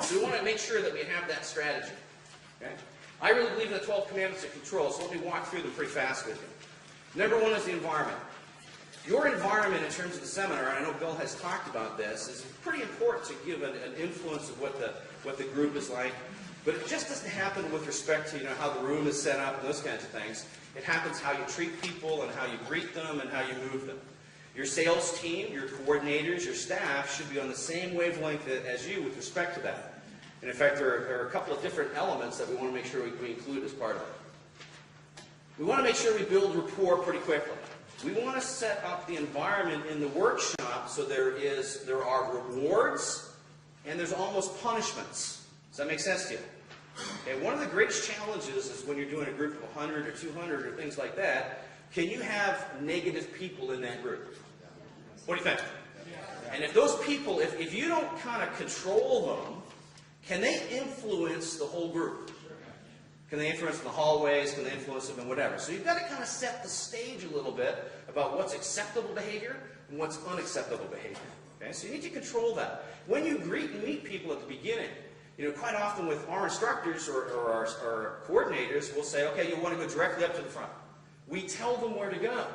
So we want to make sure that we have that strategy. Okay? I really believe in the 12 commandments of control, so let me walk through them pretty fast with you. Number one is the environment. Your environment in terms of the seminar, and I know Bill has talked about this, is pretty important to give an influence of what the group is like. But it just doesn't happen with respect to how the room is set up and those kinds of things. It happens how you treat people and how you greet them and how you move them. Your sales team, your coordinators, your staff should be on the same wavelength as you with respect to that. And in fact, there are a couple of different elements that we want to make sure we include as part of it. We want to make sure we build rapport pretty quickly. We want to set up the environment in the workshop so there are rewards and there's almost punishments. Does that make sense to you? Okay, one of the greatest challenges is when you're doing a group of 100 or 200 or things like that, can you have negative people in that group? What do you think? And if those people, if you don't kind of control them, can they influence the whole group? Can they influence in the hallways? Can they influence them in whatever? So you've got to kind of set the stage a little bit about what's acceptable behavior and what's unacceptable behavior. Okay? So you need to control that. When you greet and meet people at the beginning, quite often with our instructors or our coordinators, we'll say, okay, you want to go directly up to the front. We tell them where to go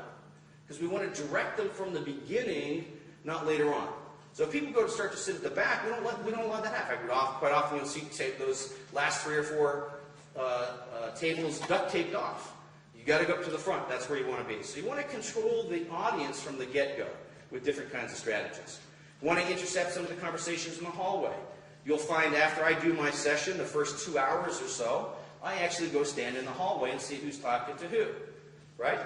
because we want to direct them from the beginning, not later on. So if people start to sit at the back, we don't allow that happen. Quite often you'll see those last 3 or 4 tables duct taped off. You got to go up to the front. That's where you want to be. So you want to control the audience from the get-go with different kinds of strategies. You want to intercept some of the conversations in the hallway. You'll find after I do my session, the first 2 hours or so, I actually go stand in the hallway and see who's talking to who. Right?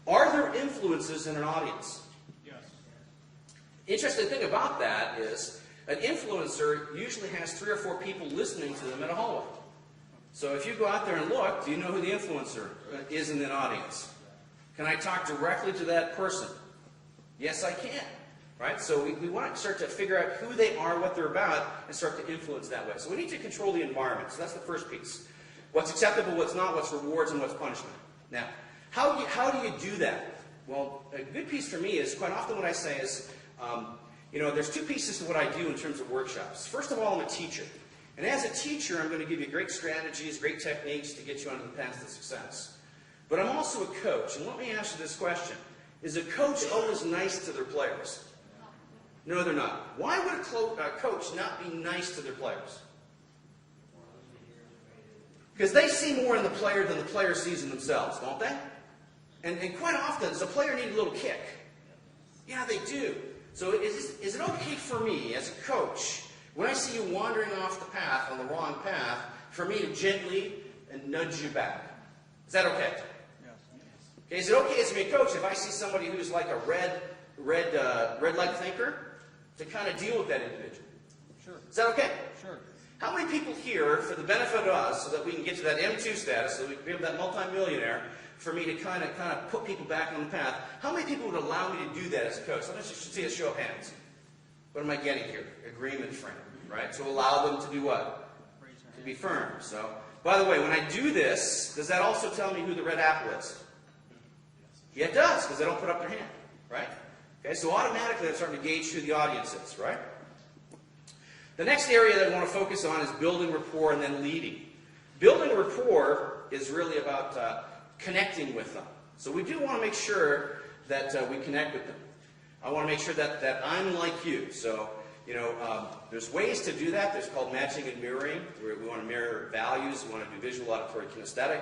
Are there influences in an audience? Yes. Interesting thing about that is an influencer usually has 3 or 4 people listening to them in a hallway. So if you go out there and look, do you know who the influencer is in the audience? Can I talk directly to that person? Yes, I can. Right? So we want to start to figure out who they are, what they're about, and start to influence that way. So we need to control the environment. So that's the first piece. What's acceptable, what's not, what's rewards, and what's punishment. Now, how do you do that? Well, a good piece for me is, quite often what I say is, there's 2 pieces to what I do in terms of workshops. First of all, I'm a teacher. And as a teacher, I'm going to give you great strategies, great techniques to get you onto the path to success. But I'm also a coach. And let me ask you this question. Is a coach always nice to their players? No, they're not. Why would a coach not be nice to their players? Because they see more in the player than the player sees in themselves, don't they? And quite often, does a player need a little kick? Yeah, they do. So is it okay for me, as a coach, when I see you wandering off the path, on the wrong path, for me to gently and nudge you back? Is that okay? Yes. Okay, is it okay as a coach if I see somebody who's like a red light thinker, to kind of deal with that individual? Sure. Is that okay? Sure. How many people here, for the benefit of us, so that we can get to that M2 status, so we can be that multimillionaire, for me to kind of put people back on the path, how many people would allow me to do that as a coach? Let's just see a show of hands. What am I getting here? Agreement frame, right? To allow them to do what? To be firm. So, by the way, when I do this, does that also tell me who the red apple is? Yeah, it does, because they don't put up their hand, right? Okay, so automatically I'm starting to gauge who the audience is, right? The next area that I want to focus on is building rapport and then leading. Building rapport is really about connecting with them. So we do want to make sure that we connect with them. I want to make sure that I'm like you. So, there's ways to do that. There's called matching and mirroring, where we want to mirror values. We want to do visual, auditory, kinesthetic,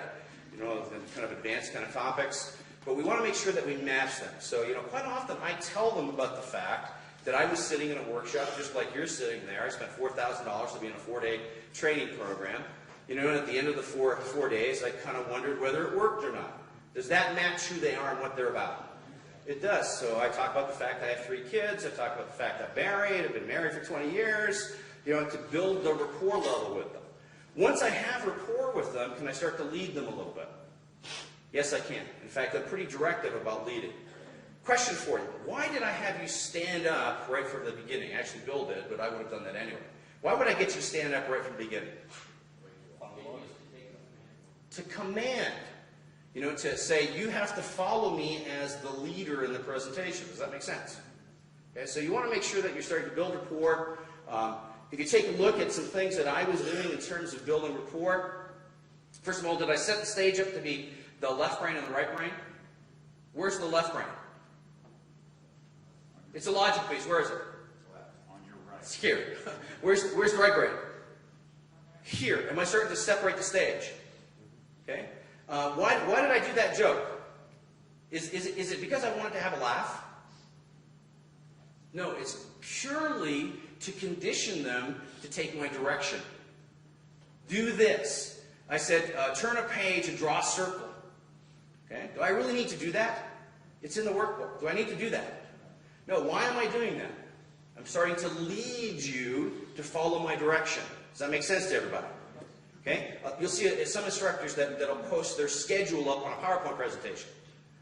kind of advanced kind of topics. But we want to make sure that we match them. So, quite often I tell them about the fact that I was sitting in a workshop just like you're sitting there. I spent $4,000 to be in a 4-day training program. And at the end of the four days, I kind of wondered whether it worked or not. Does that match who they are and what they're about? It does. So I talk about the fact I have 3 kids. I talk about the fact I'm married. I've been married for 20 years. To build the rapport level with them. Once I have rapport with them, can I start to lead them a little bit? Yes, I can. In fact, I'm pretty directive about leading. Question for you. Why did I have you stand up right from the beginning? Actually, Bill did, but I would have done that anyway. Why would I get you stand up right from the beginning? To command. To say, you have to follow me as the leader in the presentation. Does that make sense? Okay, so you want to make sure that you're starting to build rapport. If you take a look at some things that I was doing in terms of building rapport, first of all, did I set the stage up to be the left brain and the right brain? Where's the left brain? It's a logic piece. Where is it? On your right. It's here. Where's the right brain? Here. Am I starting to separate the stage? Okay. Why did I do that joke? Is it because I wanted to have a laugh? No, it's purely to condition them to take my direction. Do this. I said, turn a page and draw a circle. Okay? Do I really need to do that? It's in the workbook. Do I need to do that? No, why am I doing that? I'm starting to lead you to follow my direction. Does that make sense to everybody? Okay? You'll see some instructors that'll post their schedule up on a PowerPoint presentation.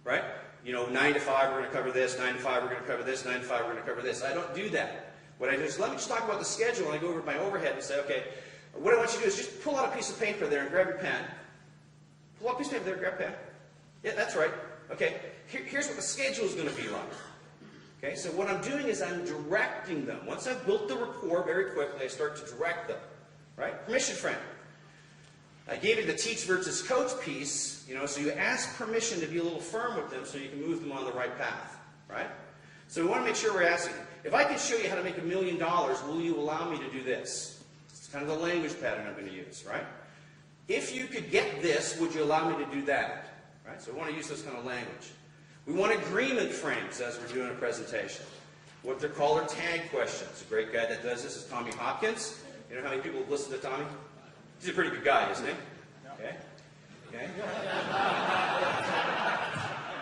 Right? You know, 9 to 5 we're going to cover this, 9 to 5 we're going to cover this, 9 to 5 we're going to cover this. I don't do that. What I do is let me just talk about the schedule, and I go over my overhead and say, okay, what I want you to do is just pull out a piece of paper there and grab your pen. Pull out a piece of paper there and grab a pen. Yeah, that's right. Okay, here's what the schedule is going to be like. Okay, so what I'm doing is I'm directing them. Once I've built the rapport very quickly, I start to direct them. Right? Permission frame. I gave you the teach versus coach piece, you know, so you ask permission to be a little firm with them so you can move them on the right path. Right? So we want to make sure we're asking, if I can show you how to make $1 million, will you allow me to do this? It's kind of the language pattern I'm going to use, right? If you could get this, would you allow me to do that? Right? So we want to use this kind of language. We want agreement frames as we're doing a presentation. What they're called are tag questions. A great guy that does this is Tommy Hopkins. You know how many people have listened to Tommy? He's a pretty good guy, isn't he? Okay. Okay.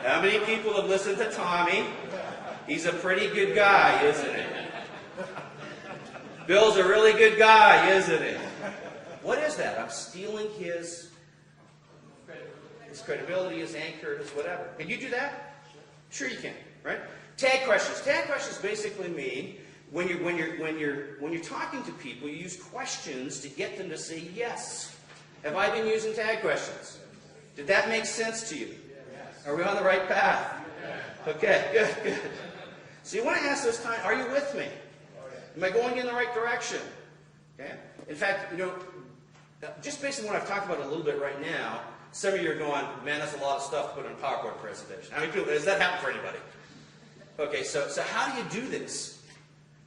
How many people have listened to Tommy? He's a pretty good guy, isn't he? Bill's a really good guy, isn't he? What is that? I'm stealing his credibility, his anchor, his whatever. Can you do that? Sure you can, right? Tag questions. Tag questions basically mean when you're talking to people, you use questions to get them to say yes. Have I been using tag questions? Did that make sense to you? Are we on the right path? Okay, good, good. So you want to ask those times, are you with me? Am I going in the right direction? Okay. In fact, you know, just based on what I've talked about a little bit right now, some of you are going, man, that's a lot of stuff to put in a PowerPoint presentation. How many people, does that happen for anybody? Okay, so how do you do this?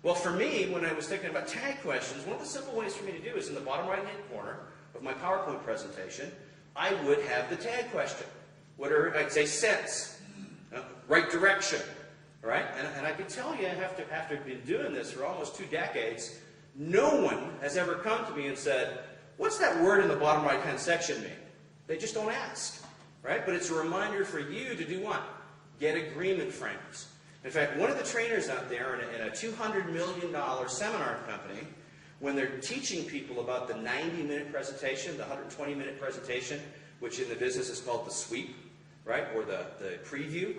Well, for me, when I was thinking about tag questions, one of the simple ways for me to do is in the bottom right-hand corner of my PowerPoint presentation, I would have the tag question. What are, I'd say, sense, right direction, right? And I can tell you, after been doing this for almost 2 decades, no one has ever come to me and said, what's that word in the bottom right-hand section mean? They just don't ask, right? But it's a reminder for you to do what? Get agreement frames. In fact, one of the trainers out there in a $200 million seminar company, when they're teaching people about the 90-minute presentation, the 120-minute presentation, which in the business is called the sweep, right, or the preview,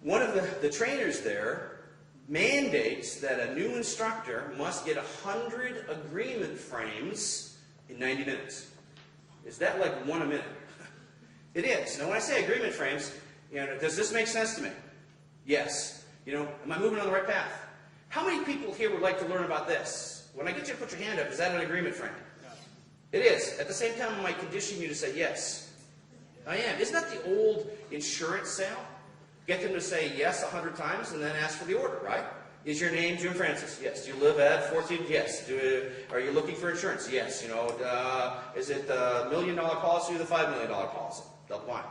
one of the trainers there mandates that a new instructor must get 100 agreement frames in 90 minutes. Is that like 1 a minute? It is. Now, when I say agreement frames, you know, does this make sense to me? Yes. You know, am I moving on the right path? How many people here would like to learn about this? When I get you to put your hand up, is that an agreement frame? Yes. It is. At the same time, I might condition you to say yes. I am. Isn't that the old insurance sale? Get them to say yes 100 times and then ask for the order, right? Is your name Jim Francis? Yes. Do you live at 14? Yes. Are you looking for insurance? Yes. You know, is it the $1 million policy or the $5 million policy? They'll apply.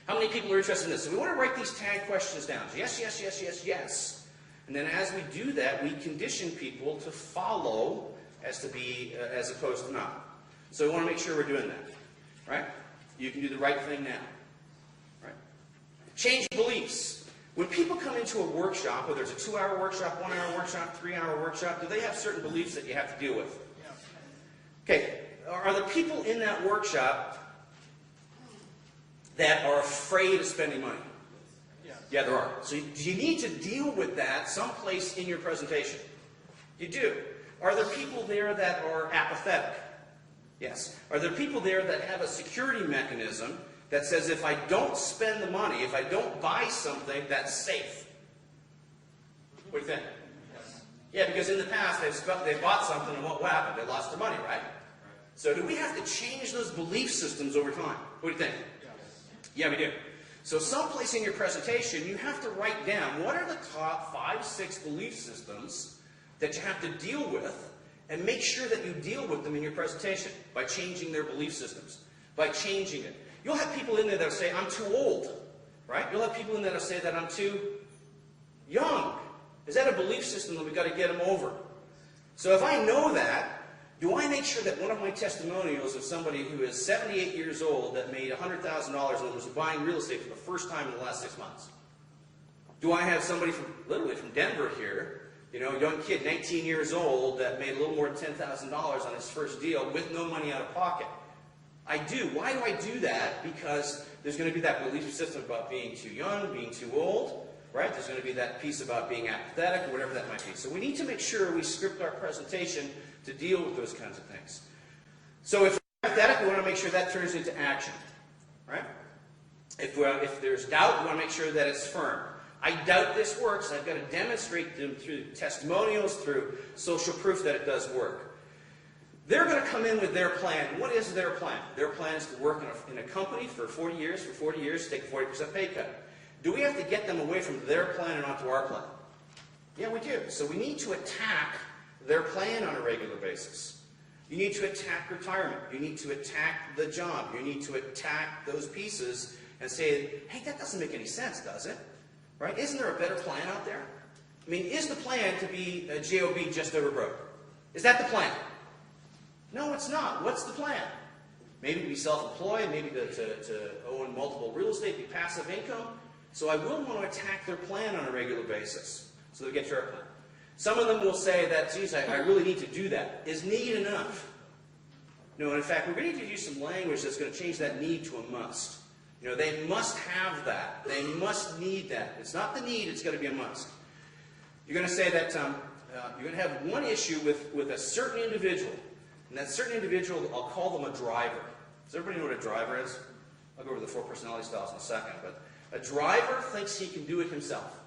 How many people are interested in this? So we want to write these tag questions down. Yes, yes, yes, yes, yes. And then as we do that, we condition people to follow as opposed to not. So we want to make sure we're doing that. Right? You can do the right thing now. Right? Change beliefs. When people come into a workshop, whether it's a 2-hour workshop, 1-hour workshop, 3-hour workshop, do they have certain beliefs that you have to deal with? Okay. Are the people in that workshop that are afraid of spending money? Yeah, there are. So you need to deal with that someplace in your presentation. You do. Are there people there that are apathetic? Yes. Are there people there that have a security mechanism that says if I don't spend the money, if I don't buy something, that's safe? What do you think? Yes. Yeah, because in the past they bought something and what happened? They lost their money, right? So do we have to change those belief systems over time? What do you think? Yeah, we do. So someplace in your presentation, you have to write down what are the top 5, 6 belief systems that you have to deal with, and make sure that you deal with them in your presentation by changing their belief systems, by changing it. You'll have people in there that will say, I'm too old, right? You'll have people in there that will say that I'm too young. Is that a belief system that we've got to get them over? So if I know that, do I make sure that one of my testimonials of somebody who is 78 years old that made $100,000 and was buying real estate for the first time in the last 6 months? Do I have somebody from, literally from Denver here, you know, a young kid, 19 years old, that made a little more than $10,000 on his first deal with no money out of pocket? I do. Why do I do that? Because there's going to be that belief system about being too young, being too old, right? There's going to be that piece about being apathetic or whatever that might be. So we need to make sure we script our presentation to deal with those kinds of things. So if we're apathetic, we want to make sure that turns into action, right? If there's doubt, we want to make sure that it's firm. I doubt this works. I've got to demonstrate them through testimonials, through social proof that it does work. They're going to come in with their plan. What is their plan? Their plan is to work in a company for 40 years, take a 40% pay cut. Do we have to get them away from their plan and onto our plan? Yeah, we do. So we need to attack their plan on a regular basis. You need to attack retirement. You need to attack the job. You need to attack those pieces and say, hey, that doesn't make any sense, does it? Right? Isn't there a better plan out there? I mean, is the plan to be a job just over broke? Is that the plan? No, it's not. What's the plan? Maybe to be self-employed, maybe to own multiple real estate, be passive income. So I will want to attack their plan on a regular basis so they get your plan. Some of them will say that, geez, I really need to do that. Is need enough? No, and in fact, we're going to need to use some language that's going to change that need to a must. You know, they must have that. They must need that. It's not the need, it's going to be a must. You're going to say that you're going to have one issue with a certain individual. And that certain individual, I'll call them a driver. Does everybody know what a driver is? I'll go over the 4 personality styles in a second. But a driver thinks he can do it himself.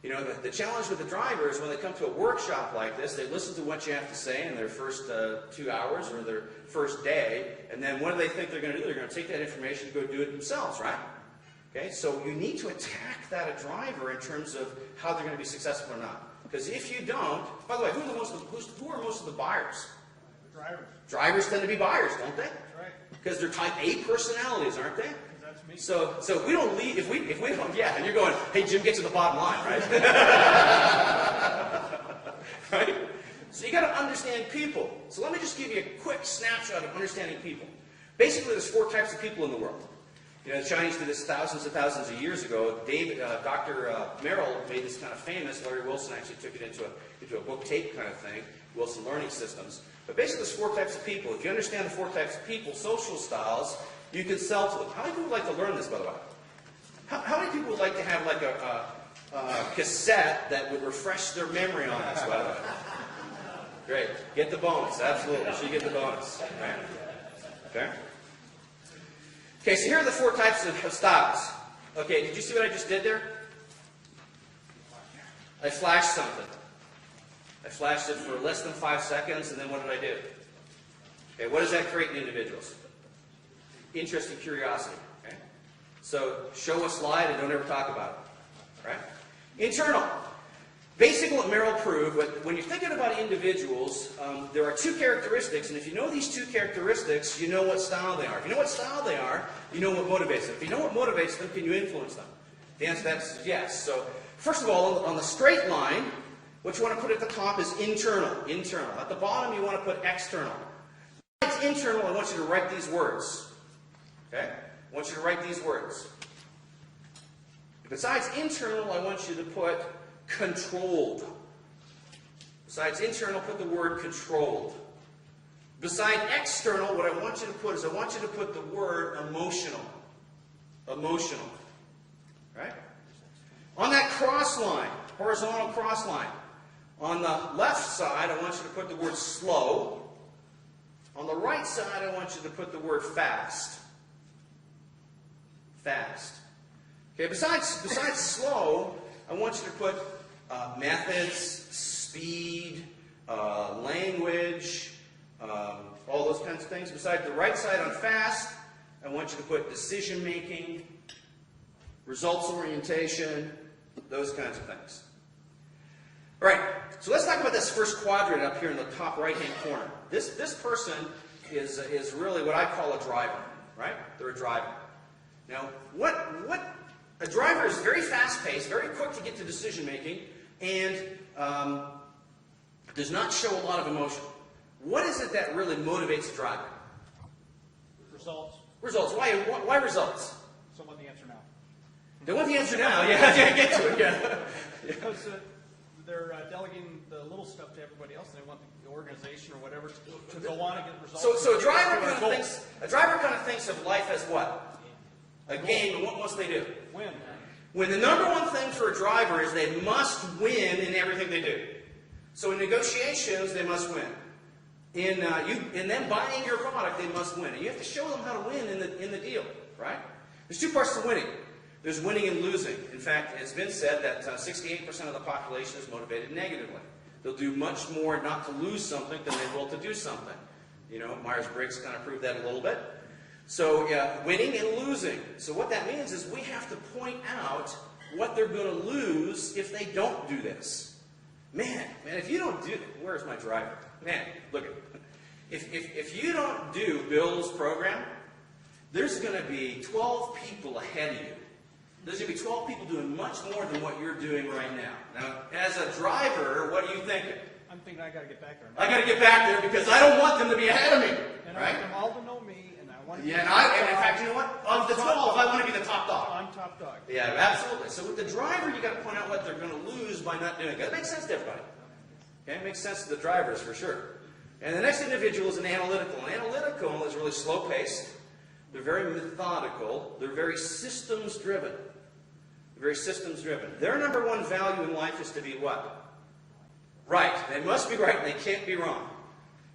You know, the challenge with the driver is when they come to a workshop like this, they listen to what you have to say in their first 2 hours or their first day, and then what do they think they're going to do? They're going to take that information and go do it themselves, right? Okay, so you need to attack that driver in terms of how they're going to be successful or not. Because if you don't, by the way, who are most of the buyers? The drivers. Drivers tend to be buyers, don't they? That's right. Because they're type A personalities, aren't they? That's me. So if we don't leave, if we don't, yeah, and you're going, hey Jim, get to the bottom line, right? Right? So you got to understand people. So let me just give you a quick snapshot of understanding people. Basically, there's 4 types of people in the world. You know, the Chinese did this thousands and thousands of years ago. Dr. Merrill made this kind of famous. Larry Wilson actually took it into a book tape kind of thing, Wilson Learning Systems. But basically, there's 4 types of people. If you understand the 4 types of people, social styles, you can sell to them. How many people would like to learn this, by the way? How many people would like to have like a cassette that would refresh their memory on this, by the way? Great. Get the bonus. Absolutely. You should get the bonus. Right. Okay? Okay, so here are the 4 types of styles. Okay, did you see what I just did there? I flashed something. I flashed it for less than 5 seconds, and then what did I do? Okay, what does that create in individuals? Interest and curiosity. Okay? So, show a slide and don't ever talk about it. Right? Internal. Basically what Merrill proved, when you're thinking about individuals, there are 2 characteristics, and if you know these 2 characteristics, you know what style they are. If you know what style they are, you know what motivates them. If you know what motivates them, can you influence them? The answer to that is yes. So, first of all, on the straight line, what you want to put at the top is internal. Internal. At the bottom, you want to put external. If it's internal, I want you to write these words. Okay? I want you to write these words. Besides internal, I want you to put controlled. Besides internal, put the word controlled. Beside external, what I want you to put is I want you to put the word emotional. Emotional. Right? On that cross line, horizontal cross line, on the left side, I want you to put the word slow. On the right side, I want you to put the word fast. Fast. Okay, besides slow, I want you to put methods, speed, language, all those kinds of things. Besides the right side on fast, I want you to put decision making, results orientation, those kinds of things. All right, so let's talk about this first quadrant up here in the top right-hand corner. This person is really what I call a driver, right? They're a driver. Now, a driver is very fast-paced, very quick to get to decision-making, and does not show a lot of emotion. What is it that really motivates a driver? Results. Results. Why results? So I want the answer now. They want the answer now. Yeah, get to it. Yeah. Because they're delegating the little stuff to everybody else, and they want the organization or whatever to go on and get results. So a driver kind of thinks of life as what? A game, and what must they do? Win. When the number one thing for a driver is they must win in everything they do. So in negotiations, they must win. In them buying your product, they must win. And you have to show them how to win in the deal, right? There's two parts to winning. There's winning and losing. In fact, it's been said that 68% of the population is motivated negatively. They'll do much more not to lose something than they will to do something. You know, Myers-Briggs kind of proved that a little bit. So, yeah, winning and losing. So what that means is we have to point out what they're going to lose if they don't do this. Man, if you don't do it, where's my driver? Man, look at it. If you don't do Bill's program, there's going to be 12 people ahead of you. There's going to be 12 people doing much more than what you're doing right now. Now, as a driver, what are you thinking? I'm thinking I got to get back there. I got to get back there because I don't want them to be ahead of me. And right? I want them all to know me, and I want. Yeah, and in fact, you know what? Of the 12, I want to be the top dog. I'm top dog. Yeah, absolutely. So with the driver, you got to point out what they're going to lose by not doing it. That makes sense to everybody. Okay, it makes sense to the drivers for sure. And the next individual is an analytical. An analytical is really slow-paced. They're very methodical. They're very systems-driven. Very systems-driven. Their number one value in life is to be what? Right. They must be right, and they can't be wrong.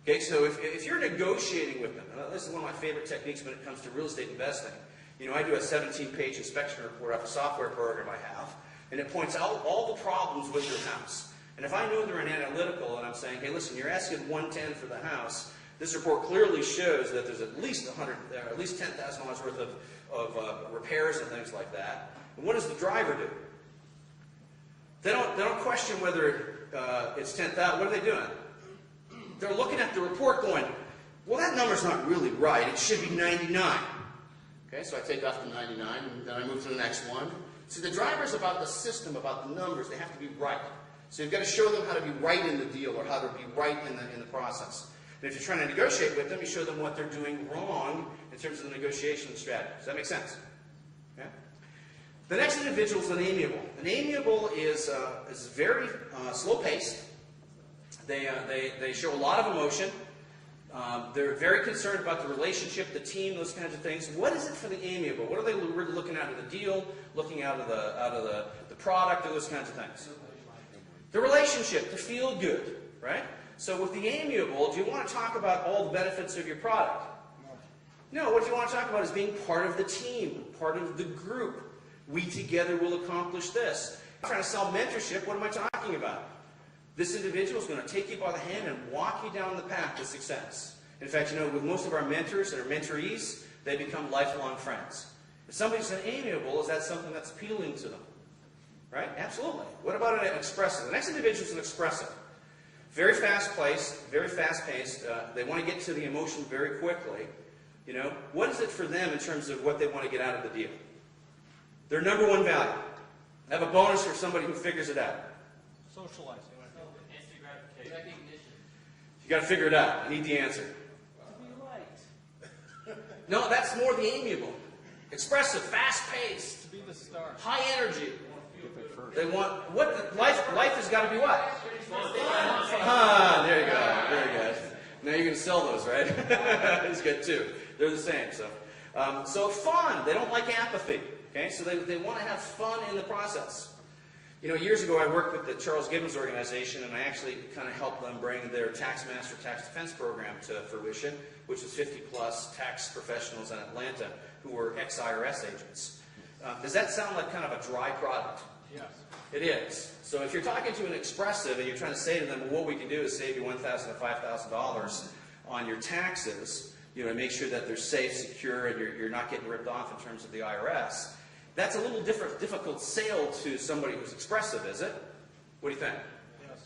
Okay, so if you're negotiating with them, this is one of my favorite techniques when it comes to real estate investing. You know, I do a 17-page inspection report off a software program I have, and it points out all the problems with your house. And if I know they're an analytical, and I'm saying, hey, listen, you're asking 110 for the house, this report clearly shows that there's at least $10,000 worth of repairs and things like that. And what does the driver do? They don't question whether it's 10,000. What are they doing? They're looking at the report going, well, that number's not really right. It should be 99. Okay, so I take off the 99, and then I move to the next one. See, the driver's about the system, about the numbers. They have to be right. So you've got to show them how to be right in the deal or how to be right in the process. And if you're trying to negotiate with them, you show them what they're doing wrong in terms of the negotiation strategy. Does that make sense? Okay. The next individual is an amiable. An amiable is very slow-paced. They show a lot of emotion. They're very concerned about the relationship, the team, those kinds of things. What is it for the amiable? What are they really looking out of the deal, looking out of the product, or those kinds of things? The relationship, to feel good, right? So with the amiable, do you want to talk about all the benefits of your product? No, what you want to talk about is being part of the team, part of the group. We together will accomplish this. I'm trying to sell mentorship. What am I talking about? This individual is going to take you by the hand and walk you down the path to success. In fact, you know, with most of our mentors and our mentorees, they become lifelong friends. If somebody's an amiable, is that something that's appealing to them? Right? Absolutely. What about an expressive? The next individual is an expressive. Very fast-paced, very fast-paced. They want to get to the emotion very quickly. You know, what is it for them in terms of what they want to get out of the deal? Their number one value. I have a bonus for somebody who figures it out. Socializing. You got to figure it out. I need the answer. To be right. No, that's more the amiable. Expressive, fast-paced. To be the star. High energy. They want what? Life has got to be what? There you go. Very good. Now you're going to sell those, right? It's good too. They're the same. So fun. They don't like apathy. Okay, so they want to have fun in the process. You know, years ago I worked with the Charles Gibbons organization, and I actually kind of helped them bring their Tax Master Tax Defense program to fruition, which was 50-plus tax professionals in Atlanta who were ex-IRS agents. Does that sound like kind of a dry product? Yes. It is. So if you're talking to an expressive and you're trying to say to them, well, what we can do is save you $1,000 to $5,000 on your taxes, make sure that they're safe, secure, and you're not getting ripped off in terms of the IRS, that's a little difficult sale to somebody who's expressive, is it? What do you think? Yes.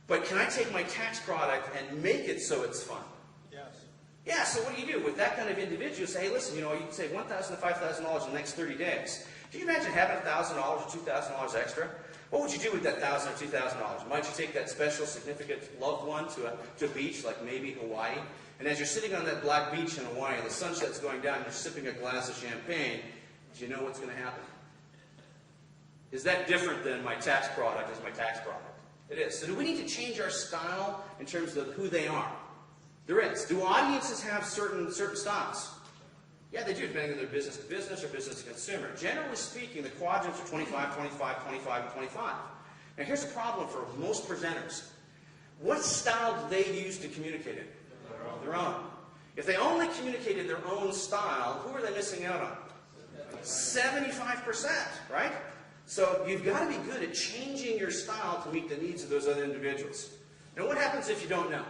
But can I take my tax product and make it so it's fun? Yes. Yeah, so what do you do with that kind of individual? Say, hey, listen, you can save $1,000 to $5,000 in the next 30 days. Can you imagine having $1,000 or $2,000 extra? What would you do with that $1,000 or $2,000? Might you take that special, significant loved one to a beach, like maybe Hawaii? And as you're sitting on that black beach in Hawaii, and the sunset's going down, and you're sipping a glass of champagne, do you know what's going to happen? Is that different than my tax product as my tax product? It is. So do we need to change our style in terms of who they are? There is. Do audiences have certain styles? Yeah, they do, depending on their business to business or business to consumer. Generally speaking, the quadrants are 25, 25, 25, and 25. Now here's the problem for most presenters. What style do they use to communicate it? Their own. If they only communicated their own style, who are they missing out on? 75%, right? So you've got to be good at changing your style to meet the needs of those other individuals. Now what happens if you don't know?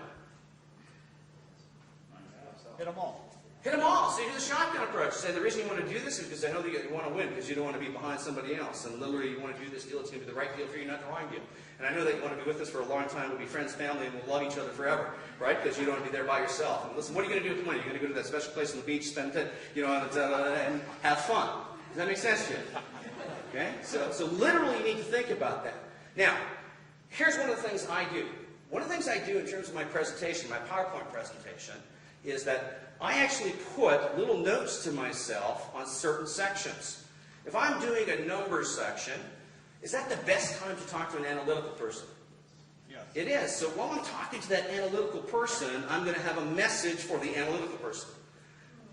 Hit them all. Hit them all. So you do the shotgun approach. Say the reason you want to do this is because I know that you want to win, because you don't want to be behind somebody else. And literally you want to do this deal, it's going to be the right deal for you, not the wrong deal. And I know that you want to be with us for a long time, we'll be friends, family, and we'll love each other forever, right? Because you don't want to be there by yourself. And listen, what are you going to do with the money? You're going to go to that special place on the beach, spend it, and have fun. Does that make sense to you? Okay? So literally you need to think about that. Now, here's one of the things I do. One of the things I do in terms of my presentation, my PowerPoint presentation, is that I actually put little notes to myself on certain sections. If I'm doing a numbers section, is that the best time to talk to an analytical person? Yes. It is. So while I'm talking to that analytical person, I'm going to have a message for the analytical person.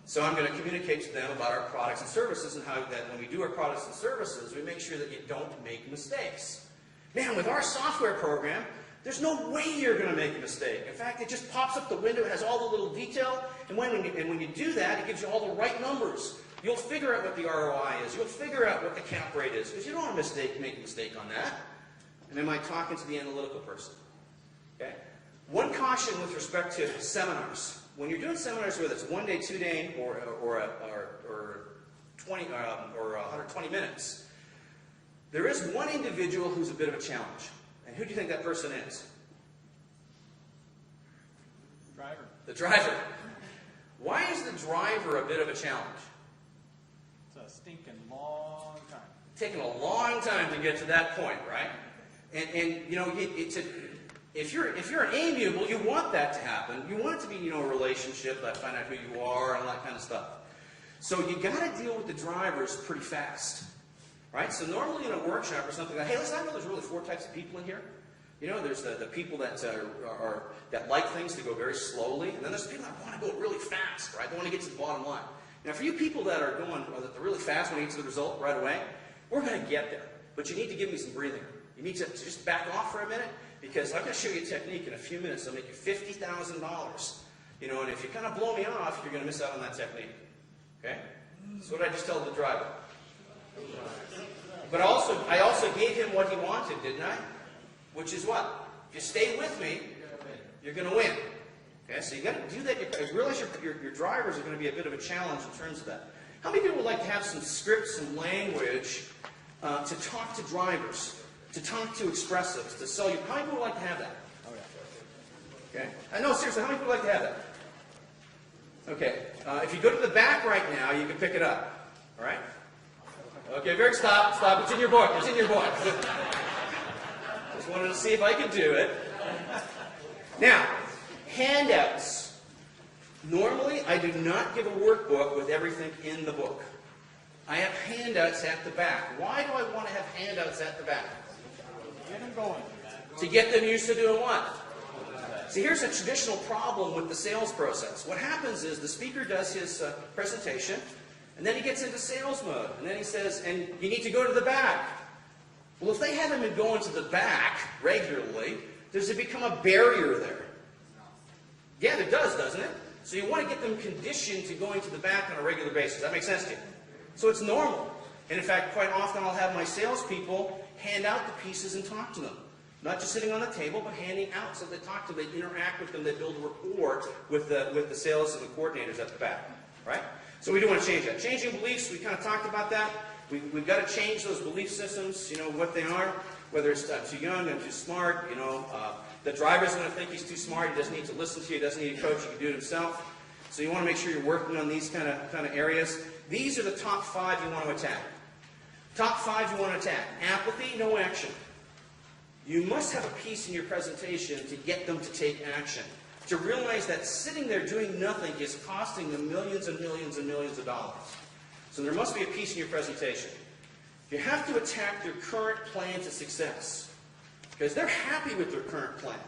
So I'm going to communicate to them about our products and services and how that when we do our products and services, we make sure that you don't make mistakes. Man, with our software program, there's no way you're going to make a mistake. In fact, it just pops up the window, it has all the little detail, and when you do that, it gives you all the right numbers. You'll figure out what the ROI is. You'll figure out what the cap rate is, because you don't want to make a mistake on that. And am I talking to the analytical person? Okay? One caution with respect to seminars. When you're doing seminars, whether it's 1 day, 2 day, or 120 minutes, there is one individual who's a bit of a challenge. And who do you think that person is? Driver. The driver. Why is the driver a bit of a challenge? It's a stinking long time. Taking a long time to get to that point, right? And if you're an amiable, you want that to happen. You want it to be, a relationship, that find out who you are and all that kind of stuff. So you got to deal with the drivers pretty fast. Right? So normally in a workshop or something like, hey, listen, I know there's really 4 types of people in here. There's the people that that like things to go very slowly, and then there's the people that want to go really fast, right? They want to get to the bottom line. Now, for you people that are going really fast when you get to the result right away, we're going to get there. But you need to give me some breathing room. You need to just back off for a minute, because I'm going to show you a technique in a few minutes that'll make you $50,000. And if you kind of blow me off, you're going to miss out on that technique. Okay? So what did I just tell the driver? But I also gave him what he wanted, didn't I? Which is what? If you stay with me, you're going to win. Okay, so you got to do that. You realize your drivers are going to be a bit of a challenge in terms of that. How many people would like to have some scripts and language to talk to drivers, to talk to expressives, to sell you? How many people would like to have that? Oh yeah. Okay. No, seriously, how many people would like to have that? Okay. If you go to the back right now, you can pick it up. All right? Okay, Vic, stop. It's in your book. It's in your book. Just wanted to see if I could do it. Now, handouts. Normally, I do not give a workbook with everything in the book. I have handouts at the back. Why do I want to have handouts at the back? Get them going. To get them used to doing what? See, here's a traditional problem with the sales process. What happens is the speaker does his presentation, and then he gets into sales mode. And then he says, and you need to go to the back. Well, if they haven't been going to the back regularly, does it become a barrier there? Yeah, it does, doesn't it? So you want to get them conditioned to going to the back on a regular basis. That makes sense to you? So it's normal. And in fact, quite often I'll have my salespeople hand out the pieces and talk to them. Not just sitting on the table, but handing out so they talk to them, they interact with them, they build rapport with the sales and the coordinators at the back, right? So we do want to change that. Changing beliefs, we kind of talked about that. We've got to change those belief systems, you know, what they are, whether it's too young and too smart, you know. The driver's going to think he's too smart, he doesn't need to listen to you, he doesn't need a coach, he can do it himself. So you want to make sure you're working on these kind of areas. These are the top 5 you want to attack. Top 5 you want to attack. Apathy, no action. You must have a piece in your presentation to get them to take action. To realize that sitting there doing nothing is costing them millions and millions and millions of dollars. So there must be a piece in your presentation. You have to attack their current plan to success. Because they're happy with their current plan.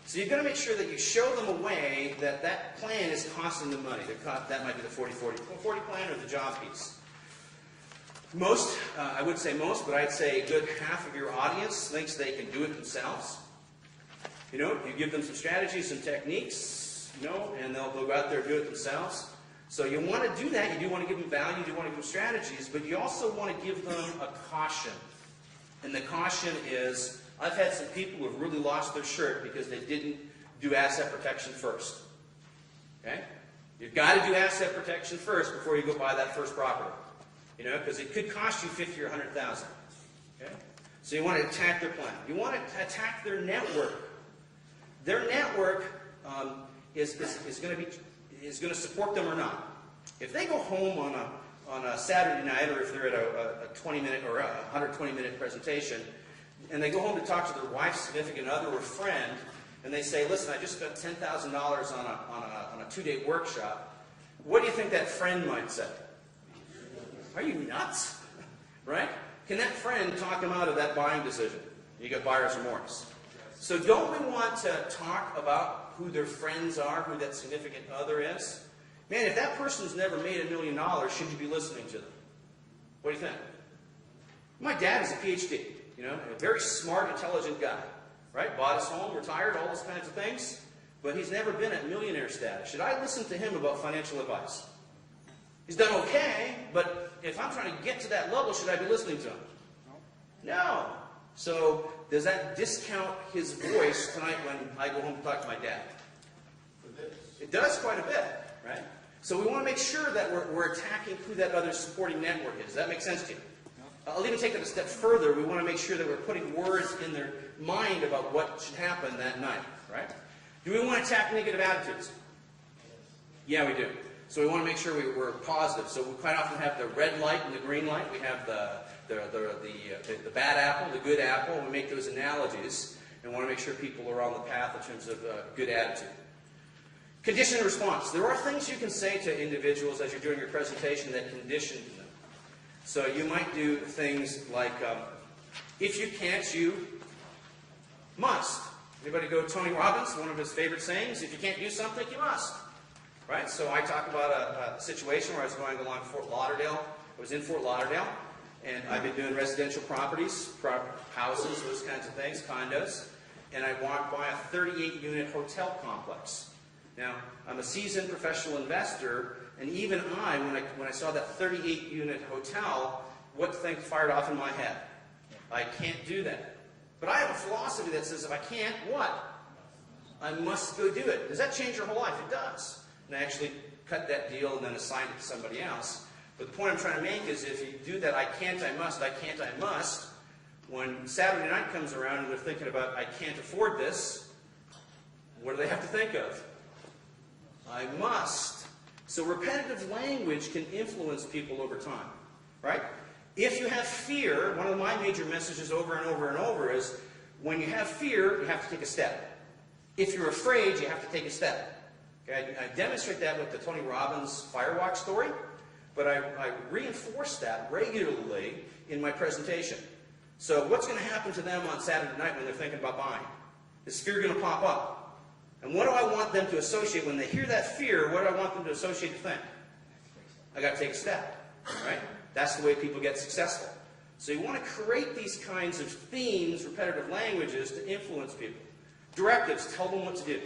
So you've got to make sure that you show them a way that that plan is costing them money. That might be the 40-40 plan or the job piece. Most, I would say most, but I'd say a good half of your audience thinks they can do it themselves. You know, you give them some strategies and techniques, you know, and they'll go out there and do it themselves. So you want to do that. You do want to give them value. You do want to give them strategies, but you also want to give them a caution. And the caution is, I've had some people who have really lost their shirt because they didn't do asset protection first. Okay? You've got to do asset protection first before you go buy that first property. You know, because it could cost you $50,000 or $100,000. Okay? So you want to attack their plan. You want to attack their network. Their network is going to support them or not. If they go home on a Saturday night, or if they're at a 20-minute or a 120-minute presentation, and they go home to talk to their wife, significant other, or friend, and they say, "Listen, I just spent $10,000 on a 2-day workshop," what do you think that friend might say? Are you nuts? Right? Can that friend talk them out of that buying decision? You got buyer's remorse. So don't we want to talk about who their friends are, who that significant other is? Man, if that person's never made $1 million, should you be listening to them? What do you think? My dad is a PhD, you know, a very smart, intelligent guy, right? Bought his home, retired, all those kinds of things, but he's never been at millionaire status. Should I listen to him about financial advice? He's done okay, but if I'm trying to get to that level, should I be listening to him? No. So does that discount his voice tonight when I go home to talk to my dad? It does quite a bit, right? So we want to make sure that we're attacking who that other supporting network is. Does that make sense to you? I'll even take that a step further. We want to make sure that we're putting words in their mind about what should happen that night, right? Do we want to attack negative attitudes? Yeah, we do. So we want to make sure we're positive. So we quite often have the red light and the green light. We have the bad apple, the good apple. And we make those analogies and want to make sure people are on the path in terms of good attitude. Condition and response. There are things you can say to individuals as you're doing your presentation that condition them. So you might do things like, if you can't, you must. Anybody go Tony Robbins, one of his favorite sayings? If you can't do something, you must. Right? So I talk about a situation where I was going along Fort Lauderdale. I was in Fort Lauderdale, and I've been doing residential properties, houses, those kinds of things, condos, and I walked by a 38-unit hotel complex. Now, I'm a seasoned professional investor, and even when I saw that 38-unit hotel, what thing fired off in my head? I can't do that. But I have a philosophy that says if I can't, what? I must go do it. Does that change your whole life? It does. And I actually cut that deal and then assigned it to somebody else. But the point I'm trying to make is if you do that I can't, I must, when Saturday night comes around and they're thinking about I can't afford this, what do they have to think of? I must. So repetitive language can influence people over time, right? If you have fear, one of my major messages over and over and over is when you have fear, you have to take a step. If you're afraid, you have to take a step. Okay, I demonstrate that with the Tony Robbins Firewalk story, but I reinforce that regularly in my presentation. So what's going to happen to them on Saturday night when they're thinking about buying? Is fear going to pop up? And what do I want them to associate when they hear that fear? What do I want them to associate to think? I got to take a step, right? That's the way people get successful. So you want to create these kinds of themes, repetitive languages to influence people. Directives, tell them what to do.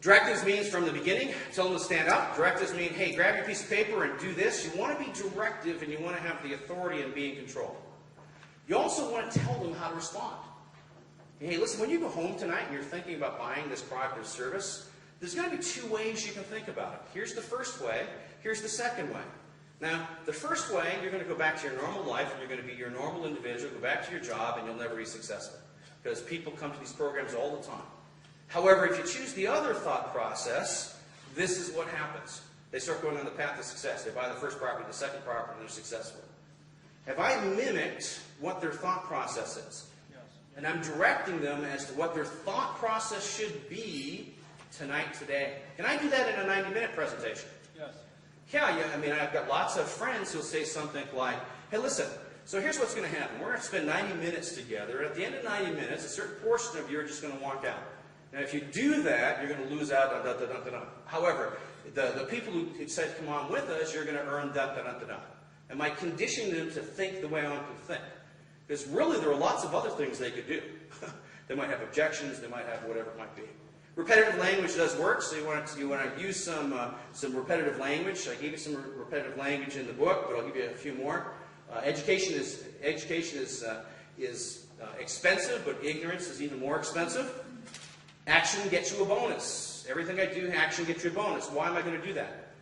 Directives means from the beginning, tell them to stand up. Directives mean, hey, grab your piece of paper and do this. You want to be directive and you want to have the authority and be in control. You also want to tell them how to respond. Hey, listen, when you go home tonight and you're thinking about buying this product or service, there's going to be two ways you can think about it. Here's the first way. Here's the second way. Now, the first way, you're going to go back to your normal life, and you're going to be your normal individual, go back to your job, and you'll never be successful. Because people come to these programs all the time. However, if you choose the other thought process, this is what happens. They start going on the path of success. They buy the first property, the second property, and they're successful. Have I mimicked what their thought process is? Yes. And I'm directing them as to what their thought process should be tonight, today. Can I do that in a 90-minute presentation? Yes. Yeah, I mean, I've got lots of friends who'll say something like, hey, listen, so here's what's going to happen. We're going to spend 90 minutes together. And at the end of 90 minutes, a certain portion of you are just going to walk out. Now, if you do that, you're going to lose out on da-da-da-da-da. However, the people who said, come on with us, you're going to earn da-da-da-da-da. Am I conditioning them to think the way I want them to think? Because really, there are lots of other things they could do. They might have objections. They might have whatever it might be. Repetitive language does work, so you want to use some repetitive language. I gave you some repetitive language in the book, but I'll give you a few more. Education is expensive, but ignorance is even more expensive. Action gets you a bonus. Everything I do, action gets you a bonus. Why am I going to do that?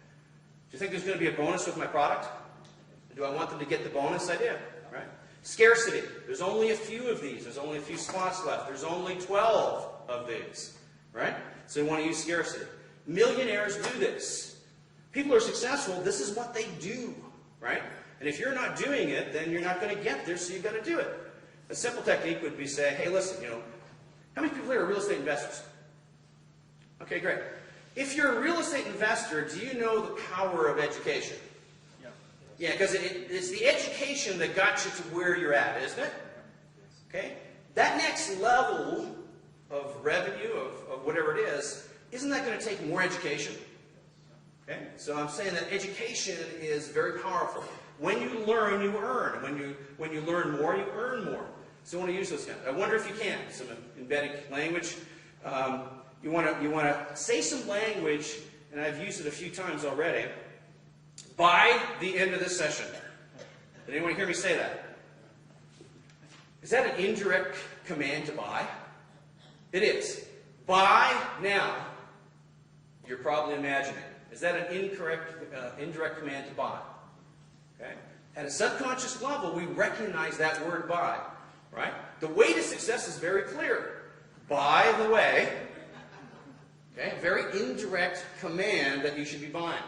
Do you think there's going to be a bonus with my product? Do I want them to get the bonus? I do, right? Scarcity. There's only a few of these. There's only a few spots left. There's only 12 of these, right? So you want to use scarcity. Millionaires do this. People who are successful, this is what they do, right? And if you're not doing it, then you're not going to get there, so you've got to do it. A simple technique would be say, hey, listen, how many people here are real estate investors? Okay, great. If you're a real estate investor, do you know the power of education? Yeah, because it's the education that got you to where you're at, isn't it? Okay? That next level of revenue, of whatever it is, isn't that going to take more education? Okay? So I'm saying that education is very powerful. When you learn, you earn. When you learn more, you earn more. So I want to use those kind. I wonder if you can. Some embedded language. You want to say some language, and I've used it a few times already. By the end of this session. Did anyone hear me say that? Is that an indirect command to buy? It is. Buy now. You're probably imagining. Is that an indirect command to buy? Okay? At a subconscious level, we recognize that word buy. Right? The way to success is very clear. By the way. Okay? Very indirect command that you should be buying.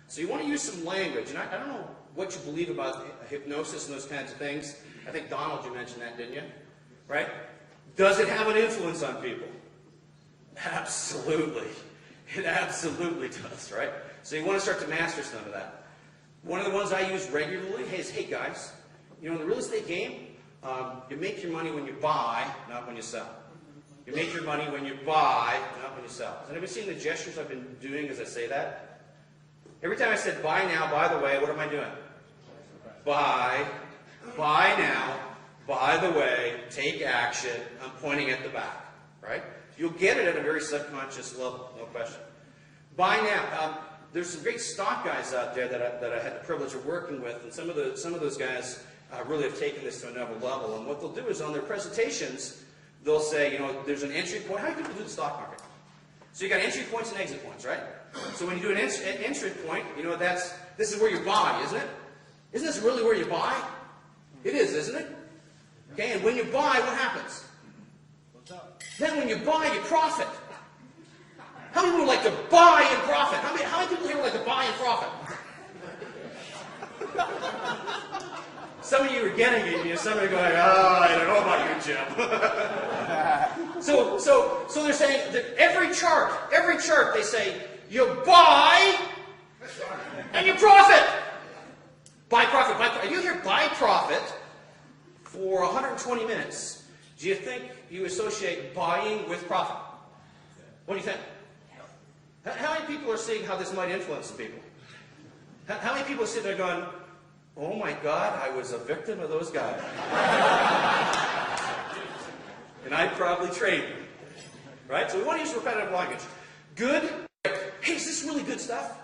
So you want to use some language. And I don't know what you believe about hypnosis and those kinds of things. I think, Donald, you mentioned that, didn't you? Right? Does it have an influence on people? Absolutely. It absolutely does, right? So you want to start to master some of that. One of the ones I use regularly is, hey guys, in the real estate game, you make your money when you buy, not when you sell. You make your money when you buy, not when you sell. Has anybody seen the gestures I've been doing as I say that? Every time I said buy now, by the way, what am I doing? Buy now, by the way, take action. I'm pointing at the back, right? You'll get it at a very subconscious level, no question. Buy now. There's some great stock guys out there that I had the privilege of working with, and some of those guys really have taken this to another level. And what they'll do is on their presentations, they'll say, there's an entry point. How do people do the stock market? So you got entry points and exit points, right? So when you do an entry point, this is where you buy, isn't it? Isn't this really where you buy? It is, isn't it? Okay, and when you buy, what happens? Then when you buy, you profit. How many people like to buy and profit? How many people here like to buy and profit? Some of you are getting it, some of you are going, I don't know about you, Jim. So they're saying that every chart, they say, you buy and you profit. Buy, profit, buy, profit. You hear buy, profit for 120 minutes. Do you think you associate buying with profit? What do you think? How many people are seeing how this might influence some people? How many people are sitting there going, oh my God, I was a victim of those guys. And I'd probably trade them. Right? So we want to use repetitive language. Good. Hey, is this really good stuff?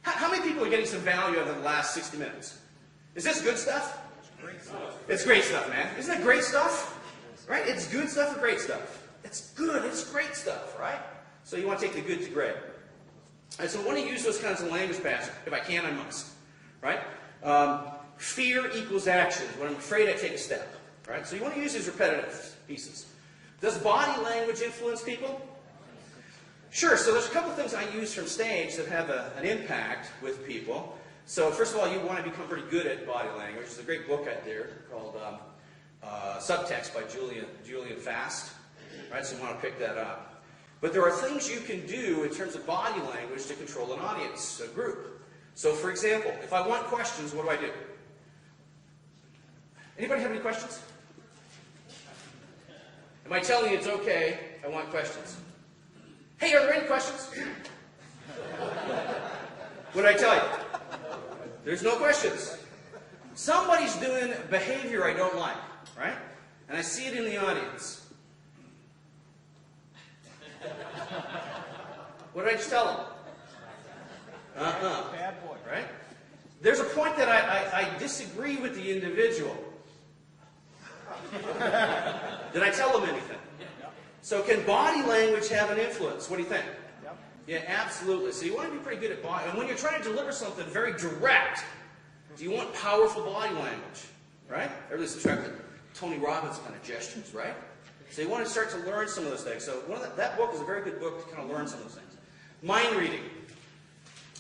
How many people are getting some value out of the last 60 minutes? Is this good stuff? Great stuff. It's great stuff, man. Isn't it great stuff? Right? It's good stuff or great stuff? It's good. It's great stuff, right? So you want to take the good to great. And so I want to use those kinds of language patterns. If I can, I must. Right? Fear equals action. When I'm afraid, I take a step. Right? So you want to use these repetitive pieces. Does body language influence people? Sure. So there's a couple of things I use from stage that have an impact with people. So first of all, you want to become pretty good at body language. There's a great book out there called Subtext by Julian Fast. Right? So you want to pick that up. But there are things you can do in terms of body language to control an audience, a group. So for example, if I want questions, what do I do? Anybody have any questions? Am I telling you it's okay? I want questions. Hey, are there any questions? What did I tell you? There's no questions. Somebody's doing behavior I don't like, right? And I see it in the audience. What did I just tell them? Bad boy. Right? There's a point that I disagree with the individual. Did I tell them anything? Yep. So can body language have an influence? What do you think? Yep. Yeah, absolutely. So you want to be pretty good at body. And when you're trying to deliver something very direct, do you want powerful body language? Right? Everybody's attracted to Tony Robbins kind of gestures, right? So you want to start to learn some of those things. So that book is a very good book to kind of learn some of those things. Mind reading.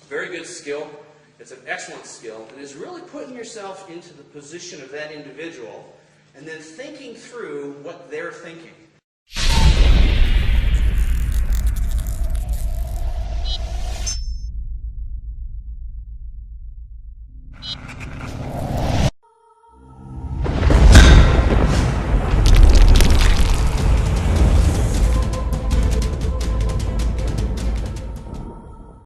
Very good skill. It's an excellent skill. It is really putting yourself into the position of that individual and then thinking through what they're thinking.